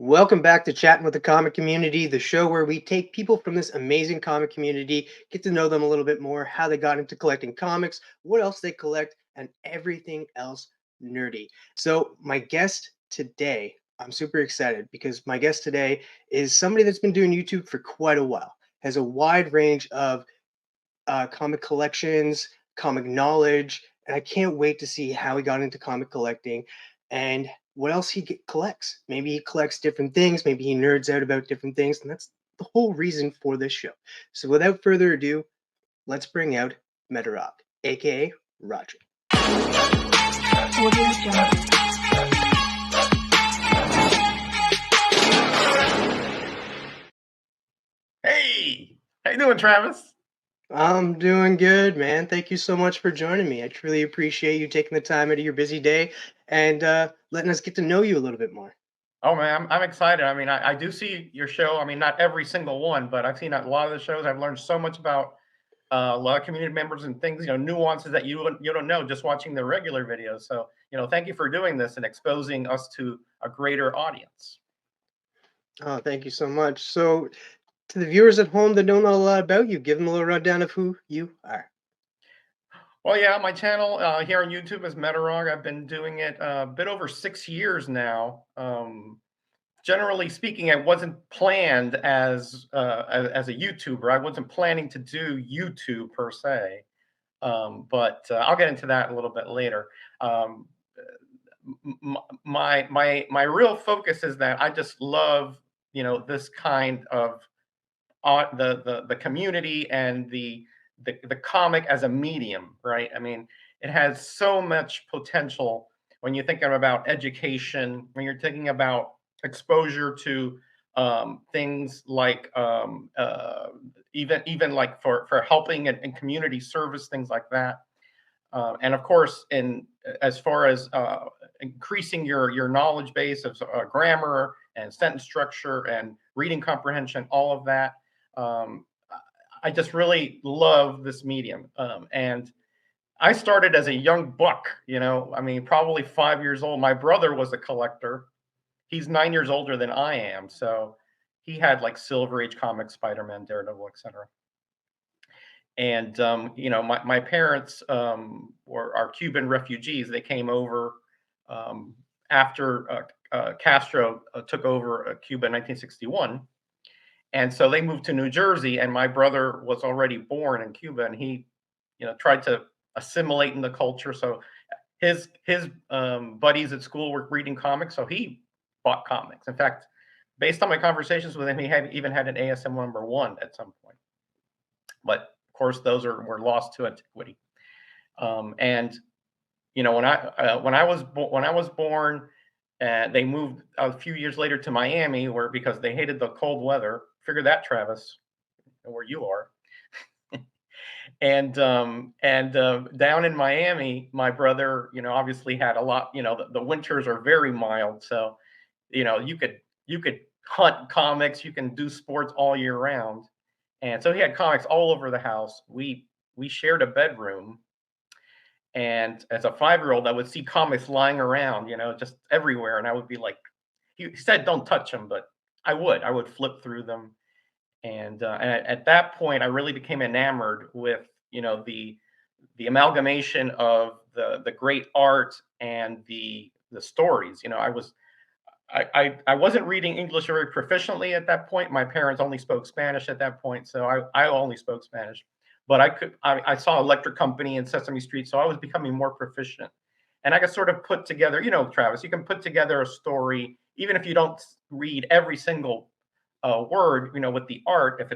Welcome back to Chatting with the Comic Community, the show where we take people from this amazing comic community, get to know them a little bit more, how they got into collecting comics, what else they collect, and everything else nerdy. So, my guest today, I'm super excited because my guest today is somebody that's been doing YouTube for quite a while, has a wide range of comic collections, comic knowledge, and I can't wait to see how he got into comic collecting and what else collects. Maybe he collects different things, maybe he nerds out about different things, and that's the whole reason for this show. So without further ado, let's bring out Metarog, aka Roger. Audio Jungle. Hey, how you doing, Travis? I'm doing good, man. Thank you so much for joining me. I truly appreciate you taking the time out of your busy day and letting us get to know you a little bit more. Oh man, I'm excited. I mean, I do see your show. I mean, not every single one, but I've seen a lot of the shows. I've learned so much about a lot of community members and things, nuances that you don't know just watching the regular videos. So, thank you for doing this and exposing us to a greater audience. Oh, thank you so much. So, to the viewers at home that don't know a lot about you, give them a little rundown of who you are. Well, yeah, my channel here on YouTube is Metarog. I've been doing it a bit over 6 years now. Generally speaking, it wasn't planned as a YouTuber. I wasn't planning to do YouTube per se, but I'll get into that a little bit later. Um, my real focus is that I just love this kind of the community and the comic as a medium, right? I mean, it has so much potential when you're thinking about education, when you're thinking about exposure to things like even like for helping and community service, things like that. And of course, in as far as increasing your knowledge base of grammar and sentence structure and reading comprehension, all of that. Um, I just really love this medium. And I started as a young buck, I mean, probably 5 years old. My brother was a collector. He's 9 years older than I am. So he had like Silver Age comics, Spider-Man, Daredevil, etc. And my parents are Cuban refugees. They came over um, after Castro took over Cuba in 1961, and so they moved to New Jersey. And my brother was already born in Cuba, and he, tried to assimilate in the culture. So his buddies at school were reading comics, so he bought comics. In fact, based on my conversations with him, he had even had an ASM #1 at some point. But of course, those were lost to antiquity. And when I was born, they moved a few years later to Miami, where because they hated the cold weather. Figure that, Travis, where you are. And down in Miami, my brother, obviously had a lot. The winters are very mild, so you could hunt comics, you can do sports all year round. And so he had comics all over the house. We shared a bedroom, and as a 5-year-old, I would see comics lying around, just everywhere, and I would be like, he said, "Don't touch them," but I would flip through them, and at that point, I really became enamored with the amalgamation of the great art and the stories. I wasn't reading English very proficiently at that point. My parents only spoke Spanish at that point, so I only spoke Spanish. But I saw Electric Company and Sesame Street, so I was becoming more proficient. And I could sort of put together, Travis, you can put together a story, even if you don't read every single word, with the art, if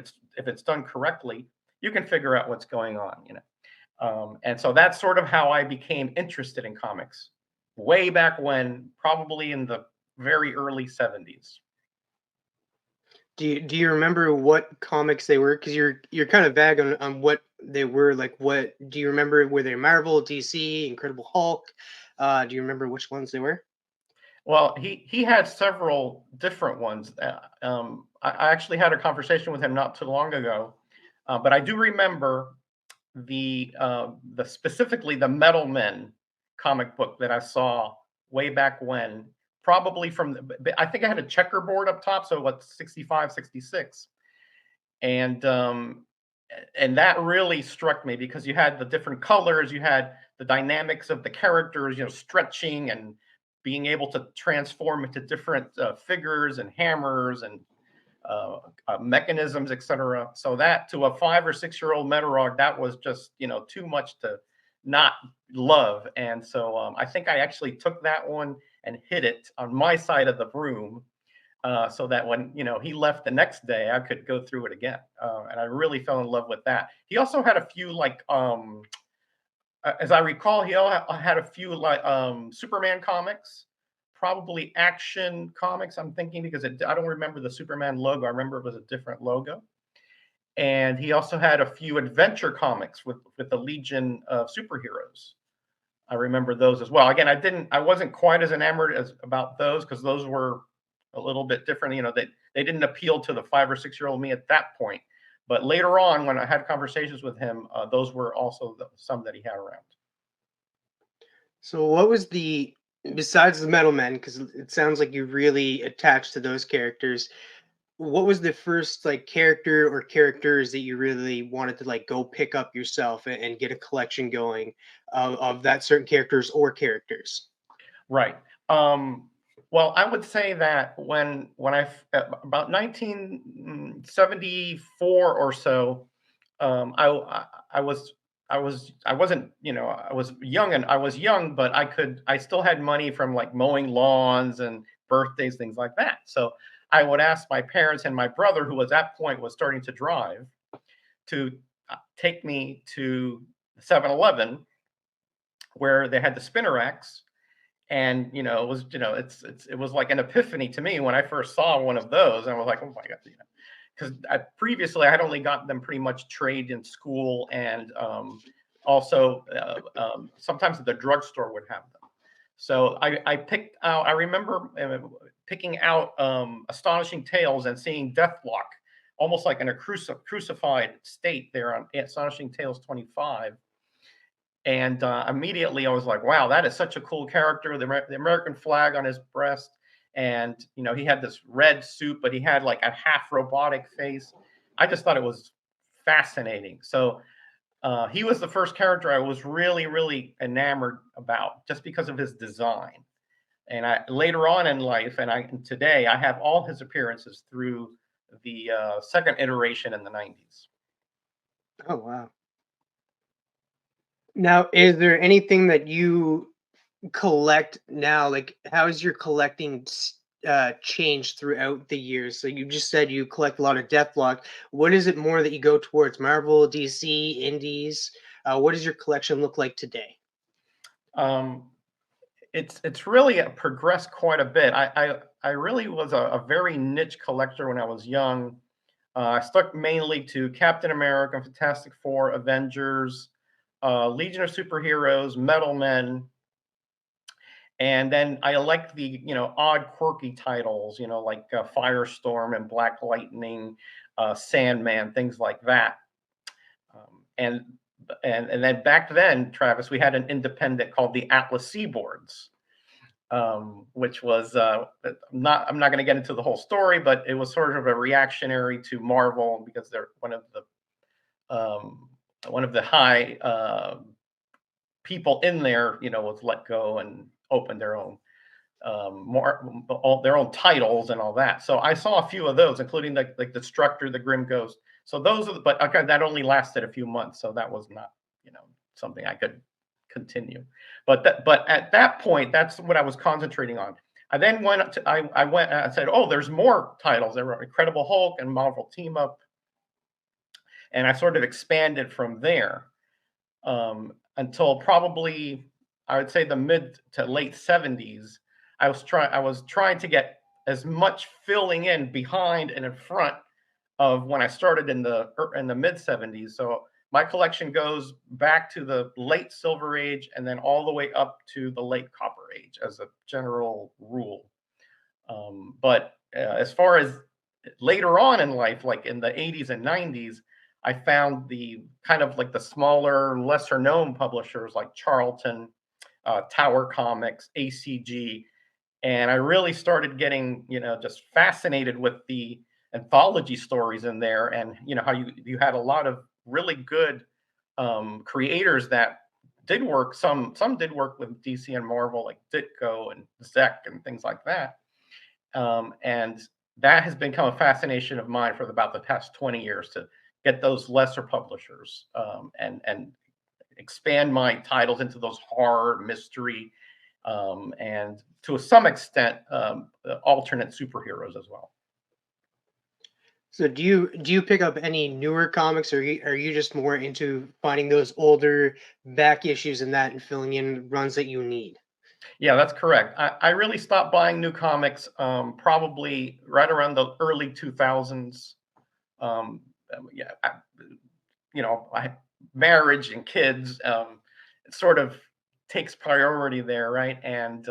it's done correctly, you can figure out what's going on. And so that's sort of how I became interested in comics way back when, probably in the very early 70s. Do you remember what comics they were? Because you're kind of vague on what they were. Like, what do you remember? Were they Marvel, DC, Incredible Hulk? Do you remember which ones they were? Well, he had several different ones. I actually had a conversation with him not too long ago, but I do remember the specifically the Metal Men comic book that I saw way back when. probably from I think I had a checkerboard up top, so what 65, 66. And and that really struck me because you had the different colors, you had the dynamics of the characters, stretching and being able to transform into different figures and hammers and mechanisms, etc. So that to a 5 or 6 year old Metarog, that was just too much to not love. And so I think I actually took that one and hid it on my side of the room, so that when he left the next day, I could go through it again. And I really fell in love with that. He also had a few like, as I recall, he had a few like Superman comics, probably Action Comics. I'm thinking because I don't remember the Superman logo. I remember it was a different logo. And he also had a few adventure comics with the Legion of Superheroes. I remember those as well. Again, I wasn't quite as enamored as about those because those were a little bit different. They didn't appeal to the 5 or 6 year old me at that point. But later on, when I had conversations with him, those were also some that he had around. So what was the besides the Metal Men, because it sounds like you really attached to those characters. What was the first like character or characters that you really wanted to like go pick up yourself and get a collection going of that certain characters or characters? Right. Um, well, I would say that about 1974 or so, I was I wasn't I was young, but I still had money from like mowing lawns and birthdays, things like that. So I would ask my parents and my brother, who was at that point was starting to drive, to take me to 7-Eleven where they had the spinner racks. And it was it was like an epiphany to me when I first saw one of those. And I was like, oh my god, because previously I had only gotten them pretty much trade in school, and also sometimes the drugstore would have them. So I picked out. I remember picking out Astonishing Tales and seeing Deathlock, almost like in a crucified state there on Astonishing Tales 25. And immediately I was like, wow, that is such a cool character. The American flag on his breast. And, he had this red suit, but he had like a half robotic face. I just thought it was fascinating. So he was the first character I was really, really enamored about just because of his design. And I later on in life, and today, I have all his appearances through the second iteration in the 90s. Oh wow. Now, is there anything that you collect now? Like, how has your collecting changed throughout the years? So you just said you collect a lot of Deathlock. What is it more that you go towards? Marvel, DC, Indies? What does your collection look like today? Um, it's really progressed quite a bit. I really was a very niche collector when I was young. I stuck mainly to Captain America, Fantastic Four, Avengers, Legion of Superheroes, Metal Men, and then I like the odd, quirky titles, like Firestorm and Black Lightning, Sandman, things like that. And and then back then, Travis, we had an independent called the Atlas Seaboards, which was I'm not going to get into the whole story, but it was sort of a reactionary to Marvel because they're one of the high people in there, was let go and opened their own more all their own titles and all that. So I saw a few of those, including like the Destructor, the Grim Ghost. So those are, but okay, that only lasted a few months, so that was not something I could continue. But at that point, that's what I was concentrating on. I then went up to I went I said, oh, there's more titles. There were Incredible Hulk and Marvel Team Up, and I sort of expanded from there until probably I would say the mid to late 70s. I was trying to get as much filling in behind and in front of when I started in the mid 70s. So my collection goes back to the late Silver Age and then all the way up to the late Copper Age as a general rule. But as far as later on in life, like in the 80s and 90s, I found the kind of like the smaller, lesser known publishers like Charlton, Tower Comics, ACG, And I really started getting, just fascinated with the anthology stories in there, and how you had a lot of really good creators that did work. Some did work with DC and Marvel, like Ditko and Zek and things like that. And that has become a fascination of mine for about the past 20 years, to get those lesser publishers, and expand my titles into those horror, mystery, and to some extent, alternate superheroes as well. So do you pick up any newer comics, or are you just more into finding those older back issues and that and filling in runs that you need? Yeah, that's correct. I really stopped buying new comics, probably right around the early 2000s. Yeah, I marriage and kids, it sort of takes priority there, right? And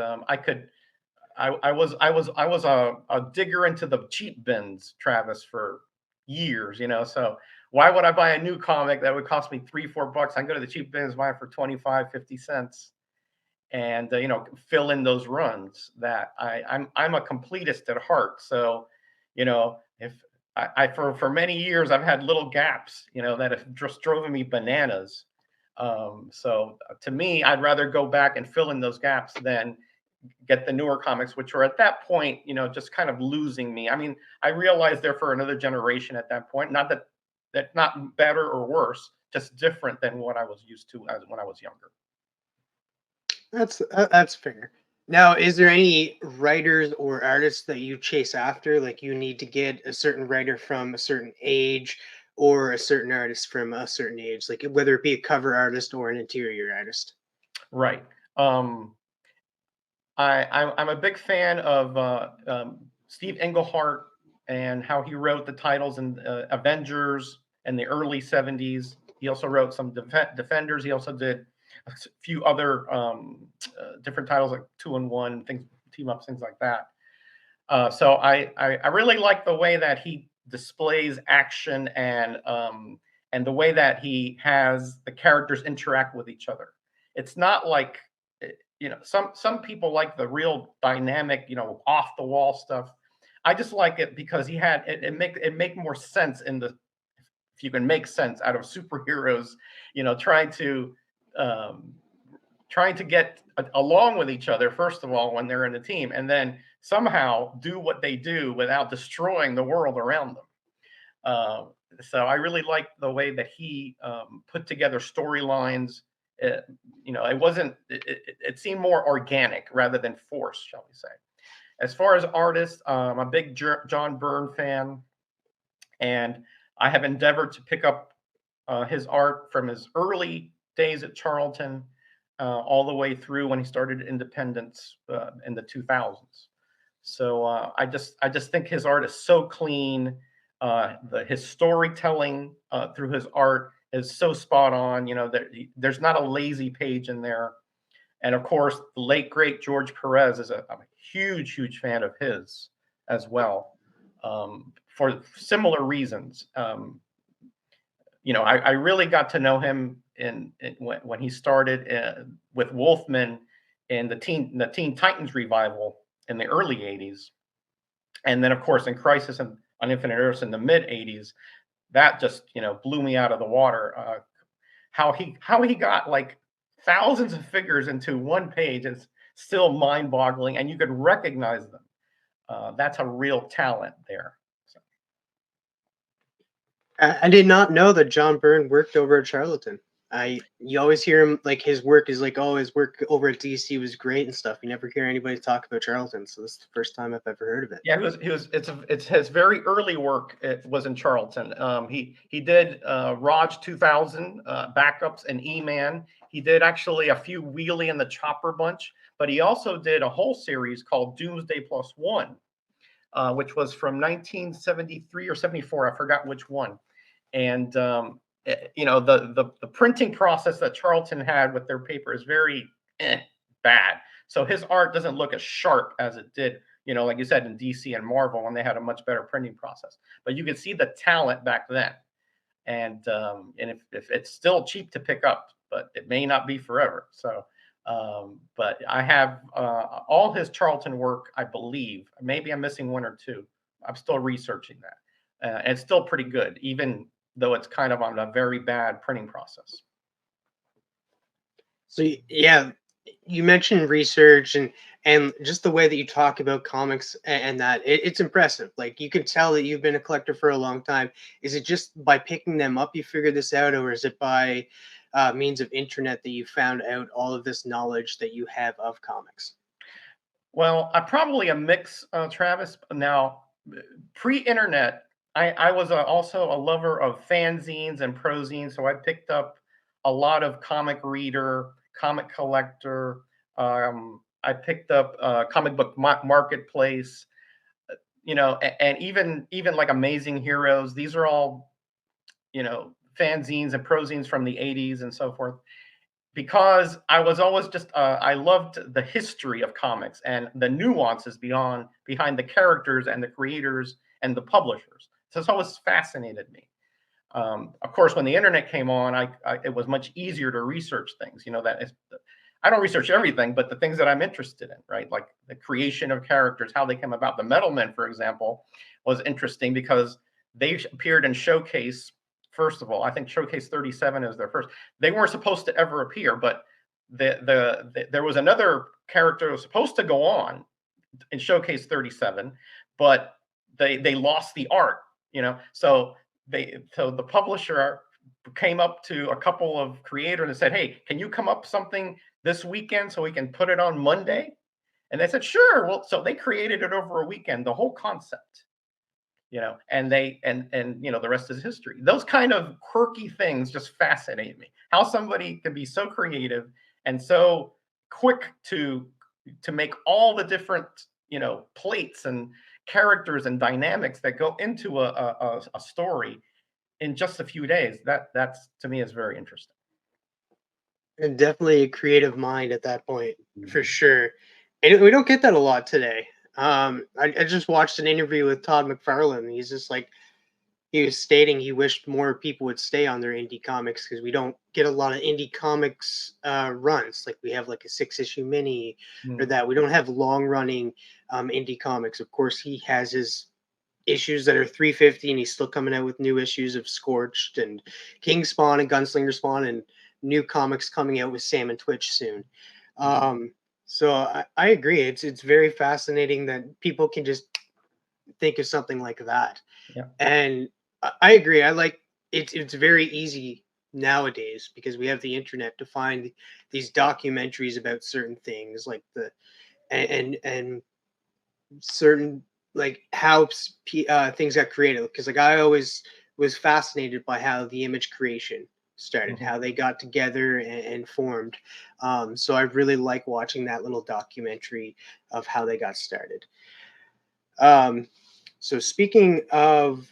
I was a digger into the cheap bins, Travis, for years. So why would I buy a new comic that would cost me 3 4 bucks? I can go to the cheap bins, buy it for 25 50 cents, and fill in those runs. That I'm a completist at heart. So if I for many years I've had little gaps, that have just driven me bananas. So to me, I'd rather go back and fill in those gaps than get the newer comics, which were at that point, just kind of losing me. I mean, I realized they're for another generation at that point. Not that that's not better or worse, just different than what I was used to as when I was younger. That's fair. Now, is there any writers or artists that you chase after? Like you need to get a certain writer from a certain age or a certain artist from a certain age, like whether it be a cover artist or an interior artist? Right. Um, I'm a big fan of Steve Englehart, and how he wrote the titles in Avengers in the early '70s. He also wrote some Defenders. He also did a few other different titles like Two and One, things, team ups, things like that. So I really like the way that he displays action, and the way that he has the characters interact with each other. It's not like some people like the real dynamic, off the wall stuff. I just like it because it make more sense in the if you can make sense out of superheroes, trying to um, get along with each other, first of all, when they're in a team, and then somehow do what they do without destroying the world around them. Uh, so I really like the way that he put together storylines. It, it wasn't. It seemed more organic rather than forced, shall we say? As far as artists, I'm a big John Byrne fan, and I have endeavored to pick up his art from his early days at Charlton, all the way through when he started Independence in the 2000s. So I just think his art is so clean. His storytelling through his art is so spot on. There's not a lazy page in there. And of course, the late great George Perez I'm a huge fan of his as well, for similar reasons. I really got to know him when he started with Wolfman in the Teen Titans revival in the early '80s, and then of course in Crisis on Infinite Earths in the mid '80s. That just blew me out of the water. How he got like thousands of figures into one page is still mind boggling, and you could recognize them. That's a real talent there. So, I did not know that John Byrne worked over at Charlton. You always hear him like his work is like, oh, his work over at DC was great and stuff. You never hear anybody talk about Charlton, so this is the first time I've ever heard of it. yeah, it's his very early work. It was in Charlton. He did Raj 2000 backups and E-Man. He did actually a few Wheelie and the Chopper bunch, but he also did a whole series called Doomsday Plus One, which was from 1973 or '74. I forgot which one. And the printing process that Charlton had with their paper is very bad. So his art doesn't look as sharp as it did, like you said, in DC and Marvel, when they had a much better printing process. But you could see the talent back then. And if it's still cheap to pick up, but it may not be forever. So But I have all his Charlton work, I believe. Maybe I'm missing one or two. I'm still researching that. And it's still pretty good, even though it's kind of on a very bad printing process. So yeah, you mentioned research and just the way that you talk about comics and that it's impressive. Like you can tell that you've been a collector for a long time. Is it just by picking them up you figured this out, or is it by means of internet that you found out all of this knowledge that you have of comics? Well, I probably a mix, Travis. Now, pre-internet, I was also a lover of fanzines and prozines, so I picked up a lot of Comic Reader, Comic Collector. I picked up Comic Book Marketplace, and even like Amazing Heroes. These are all fanzines and prozines from the '80s and so forth, because I was always just I loved the history of comics and the nuances behind the characters and the creators and the publishers. So it's always fascinated me. Of course, when the internet came on, it was much easier to research things. I don't research everything, but the things that I'm interested in, right? Like the creation of characters, how they came about. The Metal Men, for example, was interesting because they appeared in Showcase. First of all, I think Showcase 37 is their first. They weren't supposed to ever appear, but there was another character who was supposed to go on in Showcase 37, but they lost the art, so the publisher came up to a couple of creators and said, "Hey, can you come up something this weekend so we can put it on Monday?" And they said, "Sure." Well, so they created it over a weekend, the whole concept, and the rest is history. Those kind of quirky things just fascinate me. How somebody can be so creative and so quick to make all the different, plates and characters and dynamics that go into a story in just a few days. That's to me is very interesting. And definitely a creative mind at that point, for Mhm. sure. And we don't get that a lot today. I just watched an interview with Todd McFarlane. He's just like, he was stating he wished more people would stay on their indie comics because we don't get a lot of indie comics runs. Like we have like a 6 issue mini or Mm. that. We don't have long running indie comics. Of course, he has his issues that are 350 and he's still coming out with new issues of Scorched and King Spawn and Gunslinger Spawn and new comics coming out with Sam and Twitch soon. Um, so I agree. It's very fascinating that people can just think of something like that. Yeah. And I agree. I like it's very easy nowadays because we have the internet to find these documentaries about certain things like the and certain like how things got created because like I always was fascinated by how the image creation started, Mhm. how they got together and formed. So I really like watching that little documentary of how they got started. um, so speaking of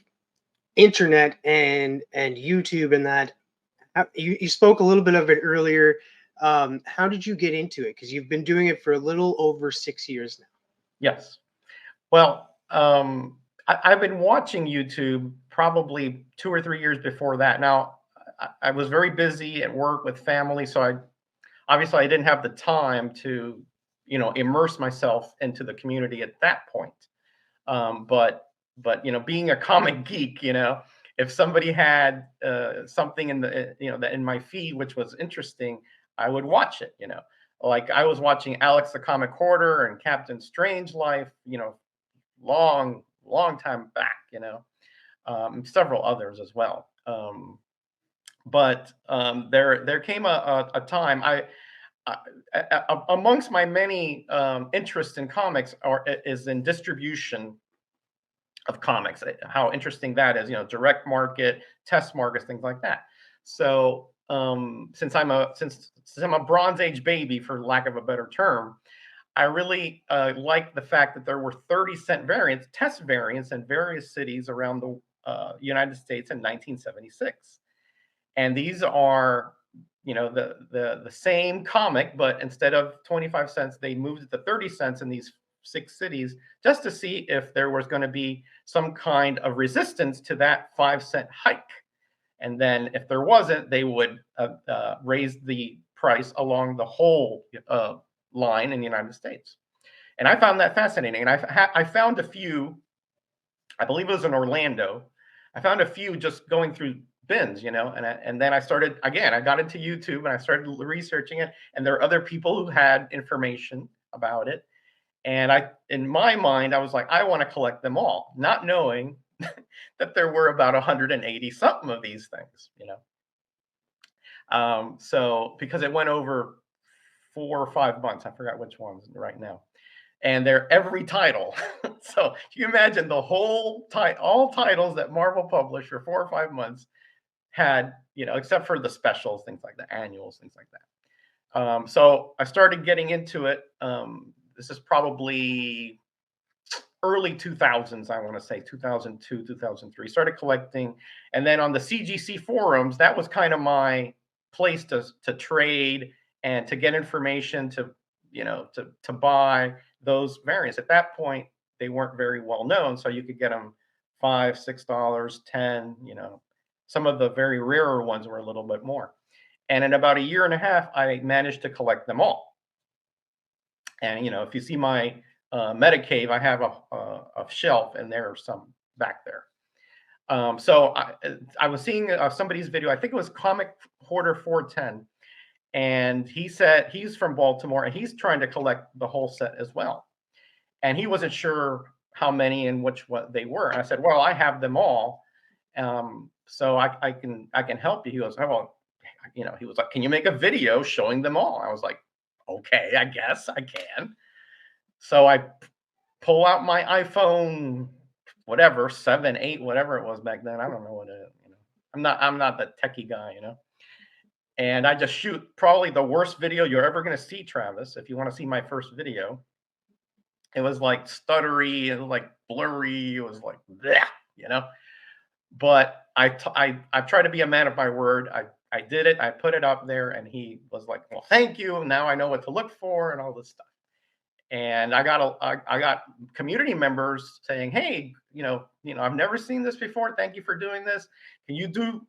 internet and YouTube and that, you spoke a little bit of it earlier. How did you get into it? Because you've been doing it for a little over 6 years now. Yes. Well, I've been watching YouTube probably 2 or 3 years before that. Now, I was very busy at work with family, so I didn't have the time to, immerse myself into the community at that point. But being a comic geek, if somebody had something in that in my feed which was interesting, I would watch it. Like I was watching Alex the Comic Hoarder and Captain Strange Life, long time back. Several others as well. But there came a time I, amongst my many interests in comics is in distribution of comics. How interesting that is, direct market, test markets, things like that. So since I'm a Bronze Age baby, for lack of a better term, I really like the fact that there were 30-cent variants, test variants, in various cities around the United States in 1976. And these are, the same comic, but instead of 25 cents, they moved it to 30 cents in these 6 cities, just to see if there was going to be some kind of resistance to that 5-cent hike. And then if there wasn't, they would raise the price along the whole line in the United States. And I found that fascinating. And I found a few, I believe it was in Orlando. I found a few just going through bins, and then I started again. I got into YouTube and I started researching it, and there are other people who had information about it. And in my mind, I was like, I want to collect them all, not knowing that there were about 180 something of these things. So because it went over 4 or 5 months, I forgot which ones right now, and they're every title. So you imagine the whole all titles that Marvel published for 4 or 5 months had, except for the specials, things like the annuals, things like that. So I started getting into it. This is probably early 2000s, I want to say 2002, 2003. Started collecting, and then on the CGC forums, that was kind of my place to trade and to get information to buy those variants. At that point, they weren't very well known, so you could get them $5, $6, 10. Some of the very rarer ones were a little bit more. And in about a year and a half, I managed to collect them all. And if you see my Metacave, I have a shelf, and there are some back there. So I was seeing somebody's video. I think it was Comic Hoarder 410, and he said he's from Baltimore and he's trying to collect the whole set as well. And he wasn't sure how many and what they were. And I said, well, I have them all, so I can help you. He goes, oh, well, he was like, can you make a video showing them all? I was like, okay, I guess I can. So I pull out my iPhone, whatever, 7, 8, whatever it was back then. I don't know what it is. I'm not the techie guy. And I just shoot probably the worst video you're ever going to see, Travis. If you want to see my first video, it was like stuttery, it was like blurry, it was like bleh. But I try to be a man of my word. I did it. I put it up there, and he was like, "Well, thank you. Now I know what to look for and all this stuff." And I got community members saying, "Hey, I've never seen this before. Thank you for doing this. Can you do,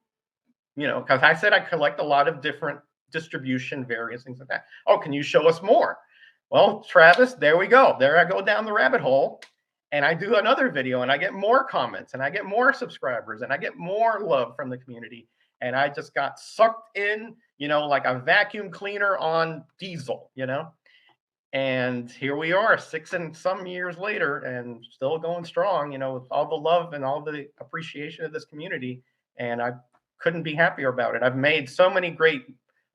because I said I collect a lot of different distribution variants, things like that. Oh, can you show us more?" Well, Travis, there we go. There I go down the rabbit hole, and I do another video, and I get more comments, and I get more subscribers, and I get more love from the community. And I just got sucked in, like a vacuum cleaner on diesel. And here we are 6 and some years later, and still going strong, with all the love and all the appreciation of this community. And I couldn't be happier about it. I've made so many great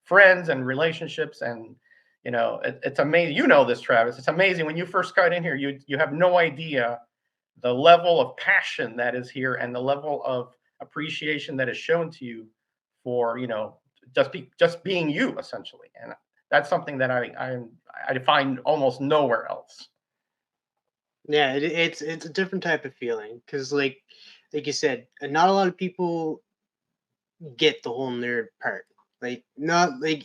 friends and relationships, and it's amazing. This, Travis. It's amazing when you first got in here. You have no idea the level of passion that is here, and the level of appreciation that is shown to you for just being you, essentially. And that's something that I find almost nowhere else. Yeah, it's a different type of feeling because, like you said, not a lot of people get the whole nerd part. Like, not like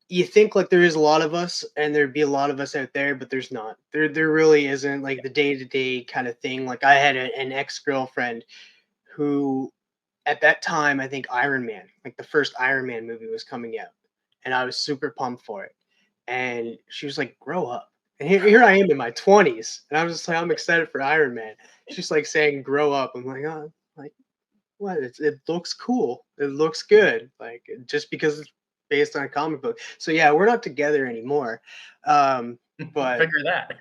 you think like there is a lot of us, and there'd be a lot of us out there, but there's not. There really isn't, like, the day to day kind of thing. Like, I had an ex girlfriend who, at that time, I think Iron Man, like the first Iron Man movie was coming out, and I was super pumped for it. And she was like, "Grow up." And here I am in my 20s, and I'm just like, I'm excited for Iron Man. She's like saying, "Grow up." I'm like, oh, like what? It looks cool. It looks good. Like, just because it's based on a comic book. So yeah, we're not together anymore. But Figure that.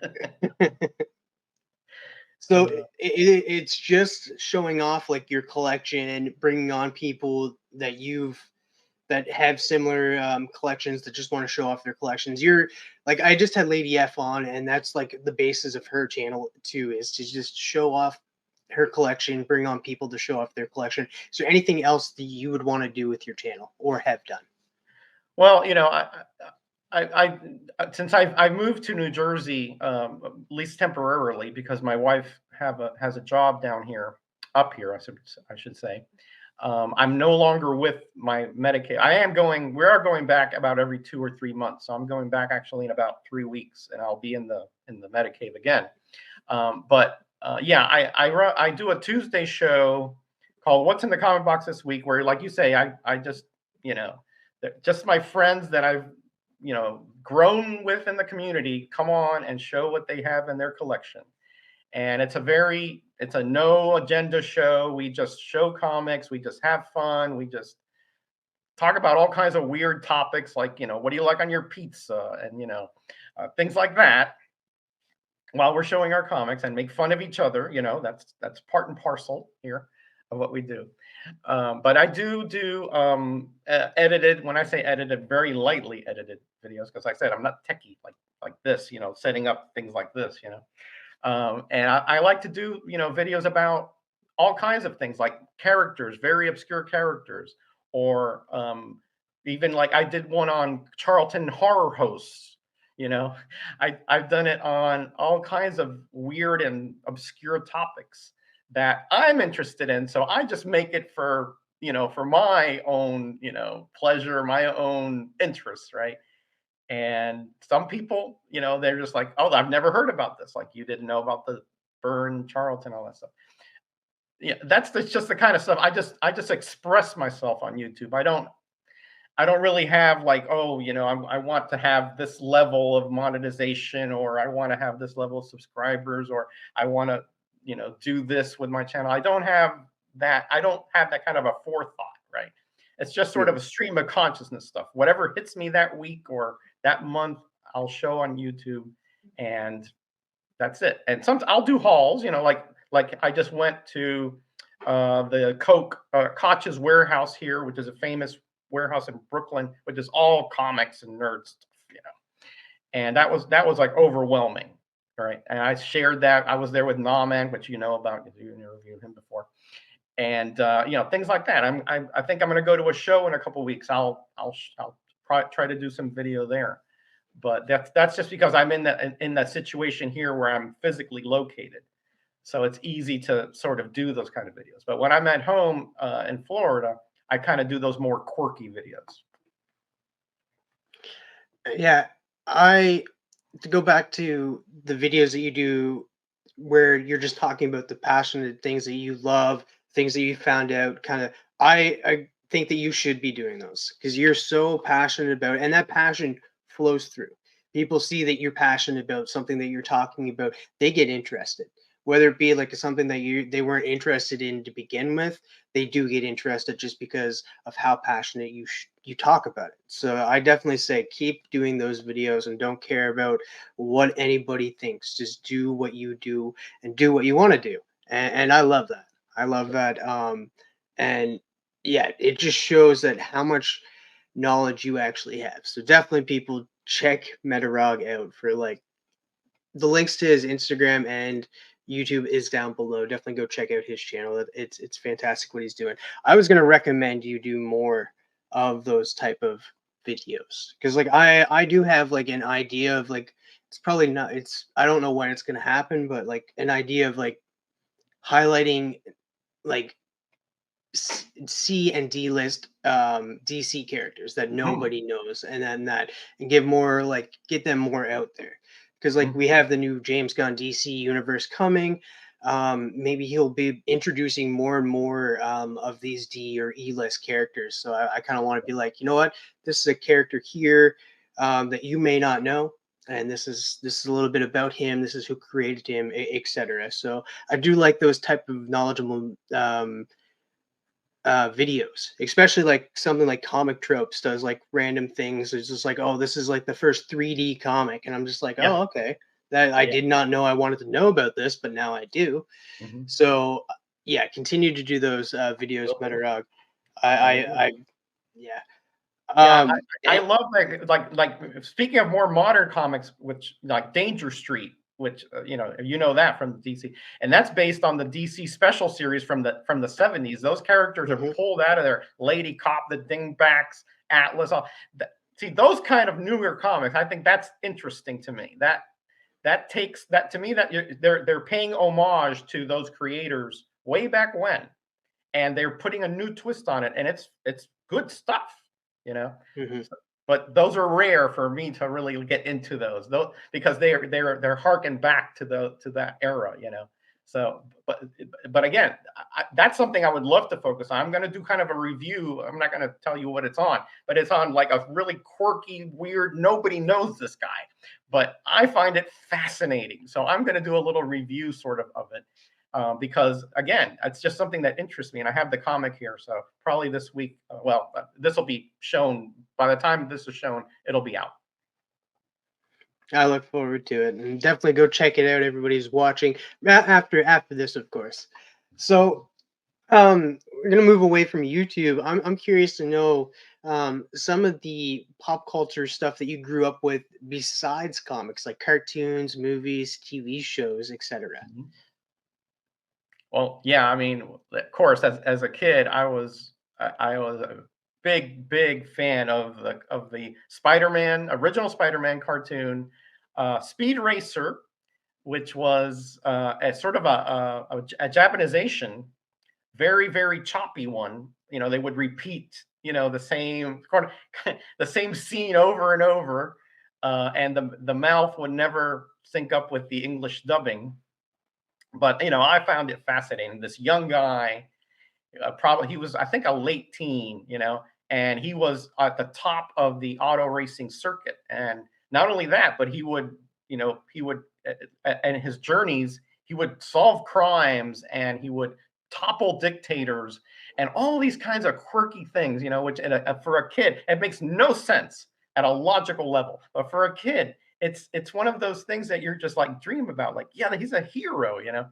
so it's just showing off like your collection, bringing on people that have similar collections, that just want to show off their collections. You're like, I just had Lady F on, and that's like the basis of her channel too, is to just show off her collection, bring on people to show off their collection. Is there anything else that you would want to do with your channel or have done? Well, since I moved to New Jersey, at least temporarily, because my wife has a job down here, up here, I should say. I'm no longer with my Medicaid. We are going back about every 2 or 3 months. So I'm going back actually in about 3 weeks, and I'll be in the Medicaid again. But yeah, I do a Tuesday show called "What's in the Comic Box This Week," where, like you say, I just just my friends that I've, grown with in the community come on and show what they have in their collection. And it's a no agenda show. We just show comics, we just have fun, we just talk about all kinds of weird topics like, what do you like on your pizza, and things like that, while we're showing our comics, and make fun of each other. That's part and parcel here of what we do. But I do edited. When I say edited, very lightly edited videos, because like I said, I'm not techie like this. Setting up things like this. And I like to do videos about all kinds of things, like characters, very obscure characters, or even like I did one on Charlton horror hosts. You know, I've done it on all kinds of weird and obscure topics that I'm interested in. So I just make it for my own, pleasure, my own interests, right? And some people, they're just like, oh, I've never heard about this. Like, you didn't know about the burn Charlton, all that stuff. Yeah, just the kind of stuff I just express myself on YouTube. I don't really have like, oh, I want to have this level of monetization, or I want to have this level of subscribers, or I want to, do this with my channel. I don't have that. I don't have that kind of a forethought, right? It's just sort of a stream of consciousness stuff. Whatever hits me that week or that month, I'll show on YouTube, and that's it. And sometimes I'll do hauls, like I just went to the Koch's warehouse here, which is a famous warehouse in Brooklyn, which is all comics and nerds stuff, and that was like overwhelming, right? And I shared that. I was there with Nauman, which you know about because you interviewed him before, and things like that. I think I'm going to go to a show in a couple weeks. I'll try to do some video there, but that's just because I'm in that situation here where I'm physically located. So it's easy to sort of do those kind of videos. But when I'm at home in Florida, I kind of do those more quirky videos. Yeah, I to go back to the videos that you do where you're just talking about the passionate things that you love, things that you found out kind of I think that you should be doing those because you're so passionate about it, and that passion flows through. People see that you're passionate about something that you're talking about, they get interested. Whether it be like something that they weren't interested in to begin with, they do get interested just because of how passionate you talk about it. So I definitely say keep doing those videos and don't care about what anybody thinks. Just do what you do and do what you want to do. And I love that. I love that. And yeah, it just shows that how much knowledge you actually have. So definitely people check Metarog out for like the links to his Instagram and YouTube is down below. Definitely go check out his channel. It's fantastic what he's doing. I was gonna recommend you do more of those type of videos because like I do have like an idea of like it's probably not it's I don't know when it's gonna happen, but like an idea of like highlighting like C and D list DC characters that Mhm, nobody knows, and then that and give more like get them more out there because like mhm, we have the new James Gunn DC universe coming. Maybe he'll be introducing more and more of these D or E list characters. So I kind of want to be like, you know what, this is a character here that you may not know. And this is a little bit about him. This is who created him, etc. So I do like those type of knowledgeable videos, especially like something like Comic Tropes does like random things. It's just like, oh, this is like the first 3D comic, and I'm just like, yeah, oh, okay, that I yeah, did not know I wanted to know about this, but now I do. mhm. So yeah, continue to do those videos, Will do. Metarog. I will do. I yeah. Yeah, I Eh, love like speaking of more modern comics, which like Danger Street, which you know that from DC, and that's based on the DC special series from the 70s. Those characters are mhm, pulled out of there. Lady Cop, the Dingbats, Atlas. See those kind of newer comics. I think that's interesting to me. That takes that to me that they're paying homage to those creators way back when, and they're putting a new twist on it, and it's good stuff, you know. mhm. So, but those are rare for me to really get into those, though, because they're harkened back to that era, So, but again, that's something I would love to focus on. I'm going to do kind of a review. I'm not going to tell you what it's on, but it's on like a really quirky, weird. Nobody knows this guy, but I find it fascinating. So I'm going to do a little review sort of it. Because again, it's just something that interests me, and I have the comic here. So probably this week, this will be shown by the time this is shown. It'll be out. I look forward to it, and definitely go check it out. Everybody's watching after this, of course. So, we're gonna move away from YouTube. I'm curious to know some of the pop culture stuff that you grew up with besides comics, like cartoons, movies, TV shows, etc. Mhm. Well, yeah, I mean, of course, as a kid, I was a big fan of the Spider-Man original Spider-Man cartoon, Speed Racer, which was a sort of a Japanization, very choppy one. You know, they would repeat, you know, the same the same scene over and over, and the mouth would never sync up with the English dubbing. But you know, I found it fascinating. This young guy, probably he was, I think, a late teen, you know, and he was at the top of the auto racing circuit. And not only that, but he would, you know, and his journeys, he would solve crimes and he would topple dictators and all these kinds of quirky things, you know, which for a kid, it makes no sense at a logical level. But for a kid, it's one of those things that you're just like dream about, like, yeah, he's a hero, you know.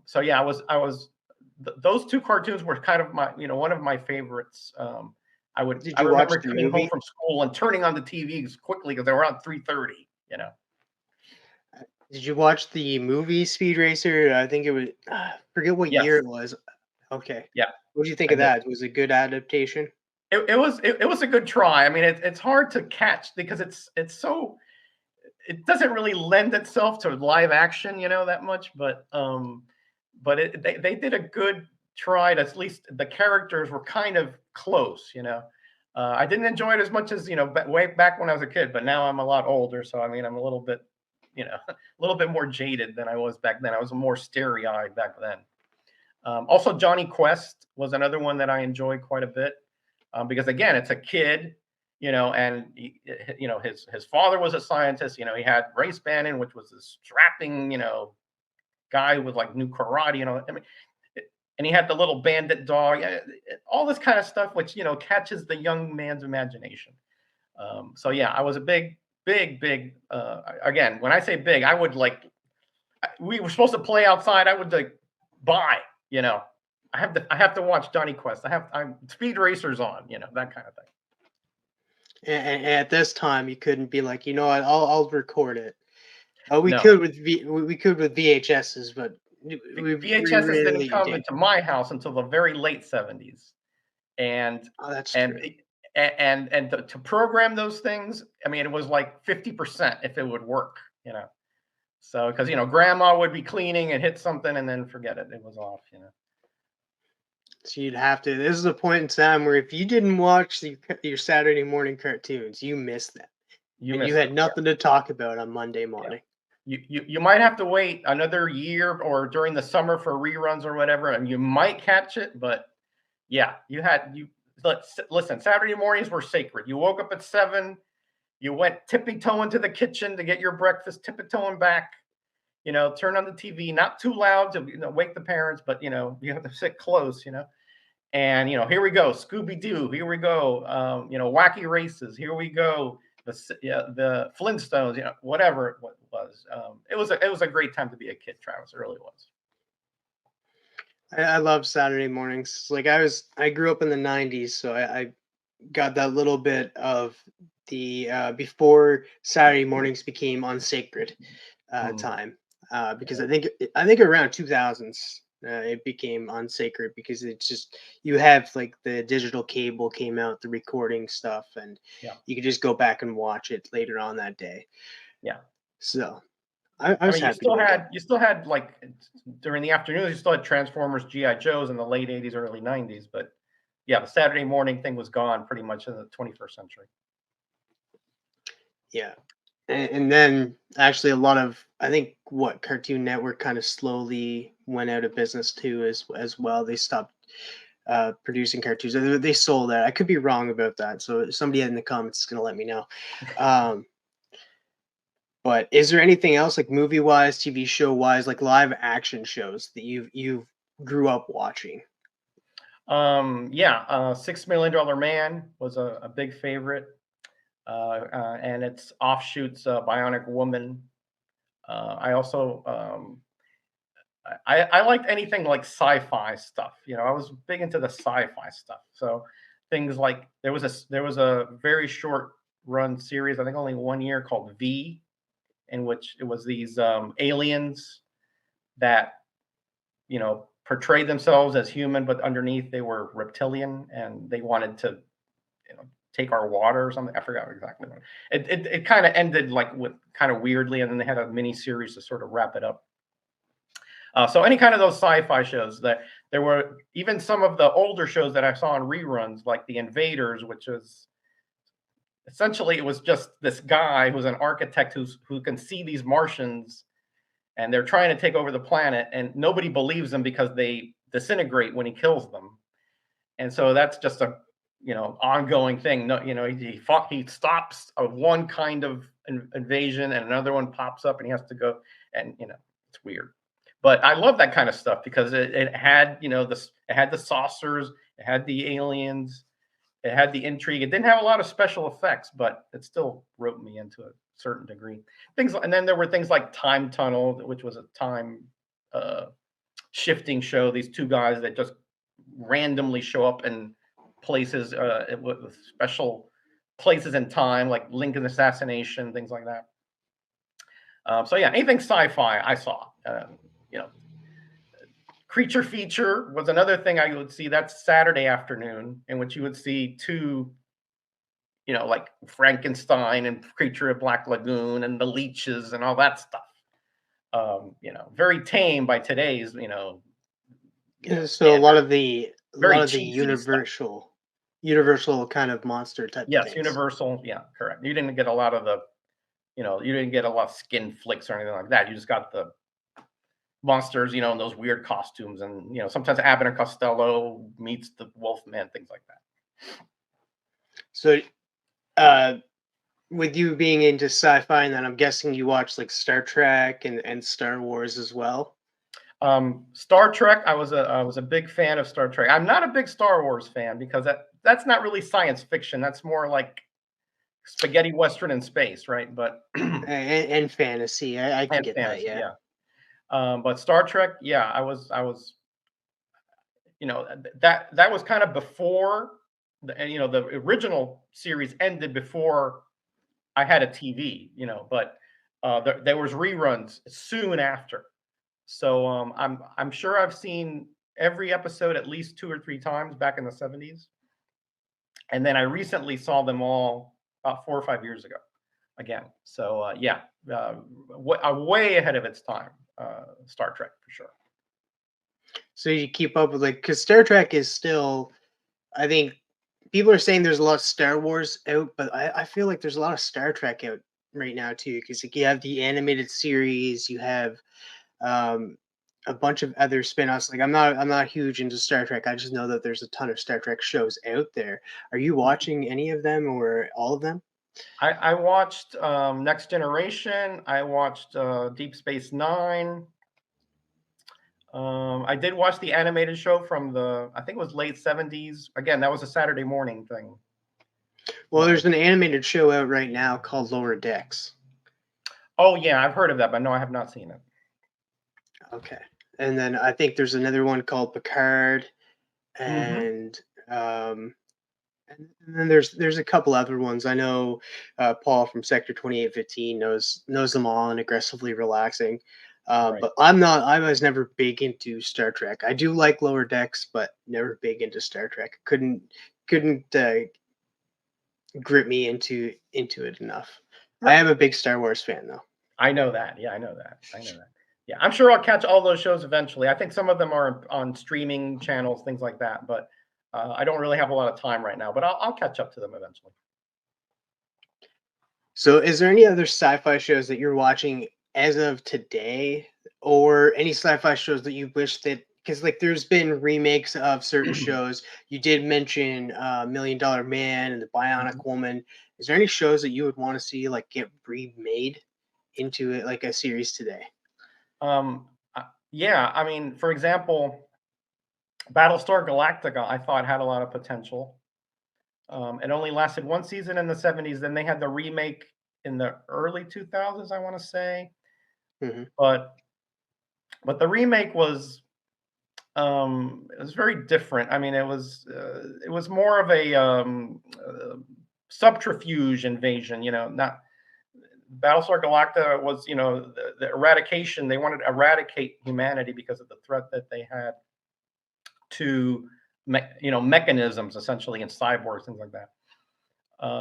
So yeah, those two cartoons were kind of my, you know, one of my favorites. Did I you watch remember the coming home movie? from school and turning on the TVs quickly because they were on 3:30. You know. Did you watch the movie Speed Racer? I think it was. Forget what year Yes. it was. Okay. Yeah, What do you think I of did. that? Was it a good adaptation? It was a good try. I mean, it's hard to catch because it's so, it doesn't really lend itself to live action, you know, that much. But they did a good try. To, at least the characters were kind of close, you know. I didn't enjoy it as much as, you know, way back when I was a kid, but now I'm a lot older, so I mean, I'm a little bit, you know, a little bit more jaded than I was back then. I was more starry eyed back then. Also, Johnny Quest was another one that I enjoyed quite a bit, because again, it's a kid, you know, and you know, his father was a scientist. You know, he had Ray Bannon, which was this strapping, you know, guy with like new karate. You know, I mean, and he had the little bandit dog, all this kind of stuff, which, you know, catches the young man's imagination. So yeah, I was a big. Again, when I say big, I would like, we were supposed to play outside. I would like buy, you know, I have to watch Johnny Quest. I'm Speed Racers on, you know, that kind of thing. And at this time, you couldn't be like, you know what, I'll record it. Oh, we No, could with we could with VHSs, but we VHSs didn't really come did. into my house until the very late 70s. And Oh, that's and true. to program those things, I mean, it was like 50% if it would work, you know. So because, you know, grandma would be cleaning and hit something and then forget it. It was off, you know. So you'd have to. This is a point in time where if you didn't watch your Saturday morning cartoons, you missed them, You and you missed had them. Yeah. nothing to talk about on Monday Yeah. morning. You might have to wait another year or during the summer for reruns or whatever, and you might catch it. But yeah, listen. Saturday mornings were sacred. You woke up at 7. You went tippy toe into the kitchen to get your breakfast, tippy toeing back. You know, turn on the TV, not too loud to, you know, wake the parents, but you know, you have to sit close. You know, and you know, here we go, Scooby Doo. Here we go, you know, Wacky Races. Here we go, the Flintstones. You know, whatever it was. It was a great time to be a kid, Travis. It really was. I love Saturday mornings. Like I grew up in the '90s, so I got that little bit of the before Saturday mornings became unsacred Mm, time, because I think around 2000s it became unsacred because it's just you have like the digital cable came out, the recording stuff, and yeah, you could just go back and watch it later on that day. yeah. So I I was mean, happy to wake up. you still had like during the afternoons, you still had Transformers, GI Joes in the late '80s, early '90s, but yeah, the Saturday morning thing was gone pretty much in the 21st century. Yeah. And then actually a lot of, I think, what Cartoon Network kind of slowly went out of business too, as well. They stopped producing cartoons. They sold that. I could be wrong about that. So if somebody in the comments is gonna let me know. Um, but is there anything else like movie wise, TV show wise, like live action shows that you've grew up watching? Yeah, $6 Million Man was a big favorite, and its offshoots, Bionic Woman. I also I liked anything like sci-fi stuff. I was big into the sci-fi stuff. So things like there was a very short run series, I think only 1 year, called V, in which it was these aliens that portrayed themselves as human, but underneath they were reptilian, and they wanted to take our water or something. I forgot exactly what it kind of ended, like, with kind of weirdly, and then they had a mini series to sort of wrap it up. So any kind of those sci-fi shows, that there were even some of the older shows that I saw in reruns, like The Invaders, which is essentially, it was just this guy who's an architect who can see these Martians, and they're trying to take over the planet, and nobody believes them because they disintegrate when he kills them. And so that's just a ongoing thing. No, he stops a one kind of invasion, and another one pops up, and he has to go, and it's weird. But I love that kind of stuff because it had this, it had the saucers, it had the aliens, it had the intrigue. It didn't have a lot of special effects, but it still roped me into a certain degree. And then there were things like Time Tunnel, which was a time uh, shifting show. These two guys that just randomly show up in places, with special places in time, like Lincoln assassination, things like that. So yeah, anything sci-fi I saw. You know, Creature Feature was another thing I would see. That's Saturday afternoon, in which you would see two, like Frankenstein and Creature of Black Lagoon and the leeches and all that stuff. Very tame by today's, So standards. a lot Very of the cheesy stuff. universal kind of monster type of Yes, things. Universal. Yeah, correct. You didn't get a lot of the, you didn't get a lot of skin flicks or anything like that. You just got the monsters, in those weird costumes, and sometimes Abbott and Costello meets the Wolfman, things like that. So uh with you being into sci-fi, and then I'm guessing you watch like Star Trek and Star Wars as well. Star Trek, I was a big fan of Star Trek. I'm not a big Star Wars fan because that's not really science fiction. That's more like spaghetti western in space, right? But And fantasy. I can and get that, fantasy, yeah. yeah. But Star Trek, yeah, I was, that was kind of before the original series ended before I had a TV, but there was reruns soon after. So I'm sure I've seen every episode at least 2 or 3 times back in the '70s, and then I recently saw them all about 4 or 5 years ago again. So yeah, way ahead of its time. Star Trek for sure. So you keep up with, like, because Star Trek is still, I think people are saying there's a lot of Star Wars out, but I feel like there's a lot of Star Trek out right now too. Because like you have the animated series, you have um, a bunch of other spin-offs. Like I'm not huge into Star Trek. I just know that there's a ton of Star Trek shows out there. Are you watching any of them or all of them? I watched Next Generation. I watched Deep Space Nine. I did watch the animated show from the, I think it was late '70s. Again, that was a Saturday morning thing. Well, Uh, there's an animated show out right now called Lower Decks. oh yeah, I've heard of that, but no, I have not seen it. Okay. And then I think there's another one called Picard, Hmm. and and then there's a couple other ones. I know Paul from Sector 2815 knows them all and aggressively relaxing. Right. But I was never big into Star Trek. I do like Lower Decks, but never big into Star Trek. Couldn't grip me into it enough. I Right. am a big Star Wars fan though. I know that. Yeah, I know that. I know that. Yeah, I'm sure I'll catch all those shows eventually. I think some of them are on streaming channels, things like that. But I don't really have a lot of time right now. But I'll catch up to them eventually. So, is there any other sci-fi shows that you're watching as of today, or any sci-fi shows that you wish that because like there's been remakes of certain shows. You did mention Million Dollar Man and the Bionic Mhm. Woman. Is there any shows that you would want to see like get remade into it like a series today? Um, yeah, I mean, for example, Battlestar Galactica, I thought had a lot of potential. It only lasted one season in the 70s. Then they had the remake in the early 2000s, I want to say. Hmm. But the remake was it was very different. I mean, it was more of a subterfuge invasion. You know, not Battlestar Galactica was, you know, the eradication. They wanted to eradicate humanity because of the threat that they had to, you know, mechanisms essentially and cyborgs, things like that.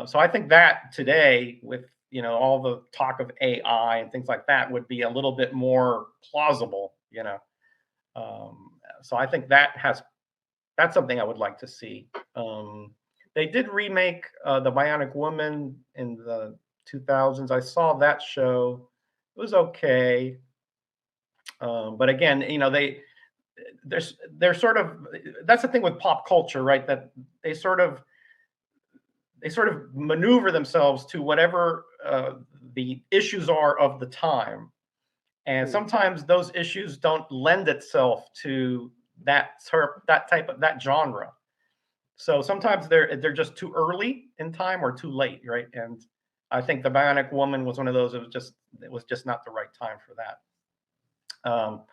So I think that today, with you know all the talk of AI and things like that, would be a little bit more plausible. You know, so I think that's something I would like to see. They did remake the Bionic Woman in the 2000s. I saw that show. It was okay, but again, you know, they're sort of that's the thing with pop culture, right? That they sort of they sort of maneuver themselves to whatever the issues are of the time, and sometimes those issues don't lend itself to that type of that genre. So sometimes they're just too early in time or too late, right? And I think the Bionic Woman was one of those. It was just not the right time for that.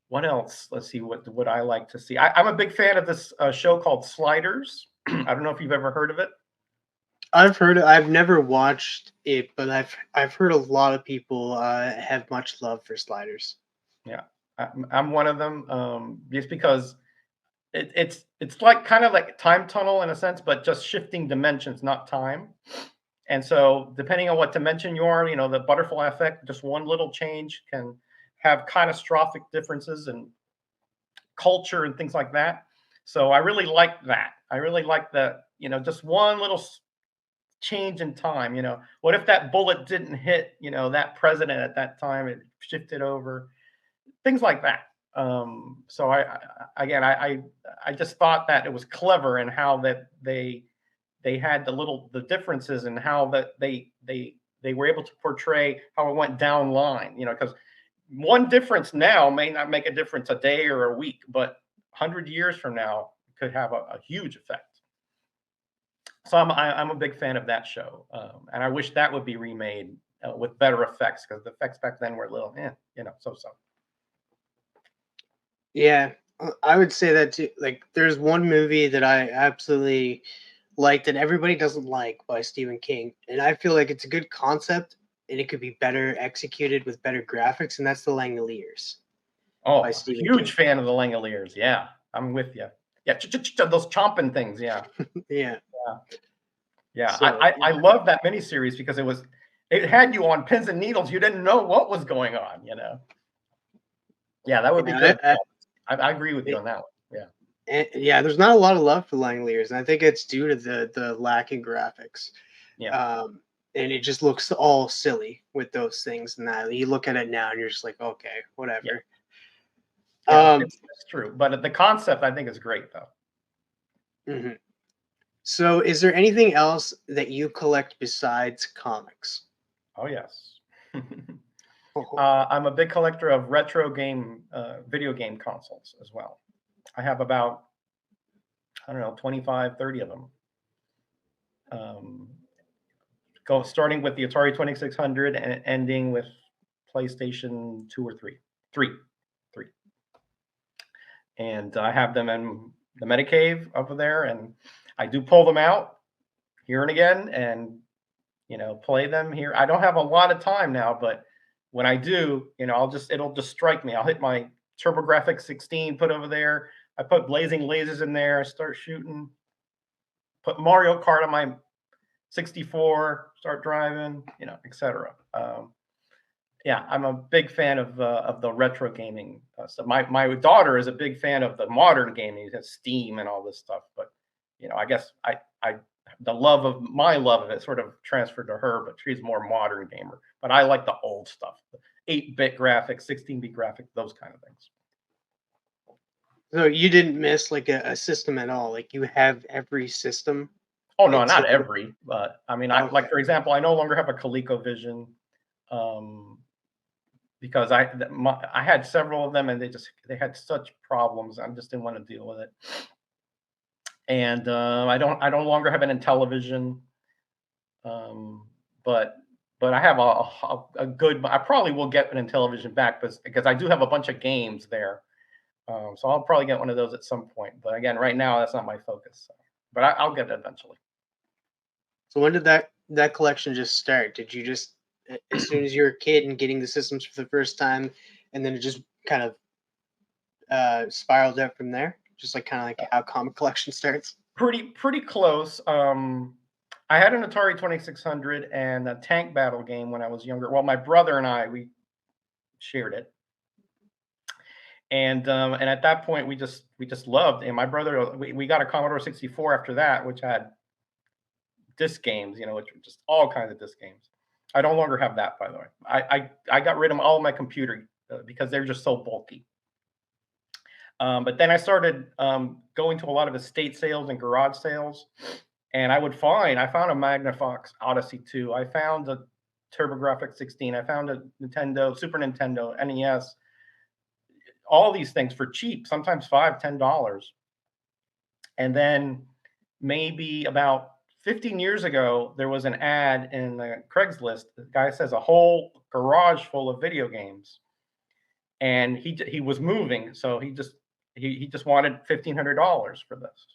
What else? Let's see. What would I like to see? I'm a big fan of this show called Sliders. I don't know if you've ever heard of it. I've heard. I've never watched it, but I've heard a lot of people have much love for Sliders. Yeah, I'm one of them. Just because it's like kind of like time tunnel in a sense, but just shifting dimensions, not time. And so, depending on what dimension you are, you know, the butterfly effect, just one little change can have catastrophic differences in culture and things like that. So, I really like that. I really like that, you know, just one little change in time. You know, what if that bullet didn't hit, you know, that president at that time? It shifted over, things like that. So again, I just thought that it was clever in how that they had the differences and how that they were able to portray how it went down line. You know, because one difference now may not make a difference a day or a week, but 100 years from now could have a huge effect. So I'm a big fan of that show, and I wish that would be remade with better effects because the effects back then were a little, you know, so so. Yeah, I would say that too. Like, there's one movie that I absolutely like that everybody doesn't like by Stephen King, and I feel like it's a good concept and it could be better executed with better graphics, and that's The Langoliers by Oh, Stephen huge King. fan of the Langoliers. Yeah, I'm with you. Yeah, those chomping things. Yeah, Yeah. yeah, yeah. So I love that miniseries because it had you on pins and needles. You didn't know what was going on. You know. Yeah, that would be yeah, good. Yeah, I agree with you on that one. Yeah, yeah, there's not a lot of love for Langoliers, and I think it's due to the lack in graphics. yeah, Um, and it just looks all silly with those things. And that you look at it now, and you're just like, okay, yeah, whatever. yeah. Um, It's true, but the concept I think is great though. mhm. So, is there anything else that you collect besides comics? Oh yes. Oh, I'm a big collector of retro video game consoles as well. I have about, I don't know, 25, 30 of them. Um, starting with the Atari 2600 and ending with PlayStation 2 or 3. 3. 3. And I have them in the Metacave over there, and I do pull them out here and again and, you know, play them here. I don't have a lot of time now, but when I do, you know, it'll just strike me. I'll hit my TurboGrafx 16, put over there. I put blazing lasers in there, start shooting, put Mario Kart on my 64, start driving, you know, etc. Yeah, I'm a big fan of the retro gaming. So my daughter is a big fan of the modern gaming, Steam and all this stuff. But you know, I guess I the love of my love of it sort of transferred to her, but she's a more modern gamer. But I like the old stuff, 8-bit graphics, 16-bit graphics, those kind of things. So you didn't miss like a system at all. Like you have every system Oh no, not except for every, but I mean, I okay. like for example, I no longer have a ColecoVision um, because I had several of them and they had such problems. I just didn't want to deal with it. And I no longer have an Intellivision, um, but I have a good. I probably will get an Intellivision back, because I do have a bunch of games there. So I'll probably get one of those at some point. But again, right now that's not my focus. So. But I'll get it eventually. So when did that collection just start? Did you just as soon as you were a kid and getting the systems for the first time, and then it just kind of spiraled out from there? Just like kind of like how comic collection starts. Pretty close. I had an Atari 2600 and a tank battle game when I was younger. Well, my brother and I, we shared it, and at that point we just loved. And my brother, we got a Commodore 64 after that, which had disc games, which were just all kinds of disc games. I no longer have that, by the way. I got rid of all my computer because they're just so bulky. But then I started going to a lot of estate sales and garage sales, and I found a Magnavox Odyssey 2. I found a TurboGrafx 16. I found a Nintendo, Super Nintendo, NES, all these things for cheap, sometimes $5, $10. And then maybe about 15 years ago, there was an ad in the Craigslist. The guy says a whole garage full of video games, and he was moving, so he just wanted $1,500 for this.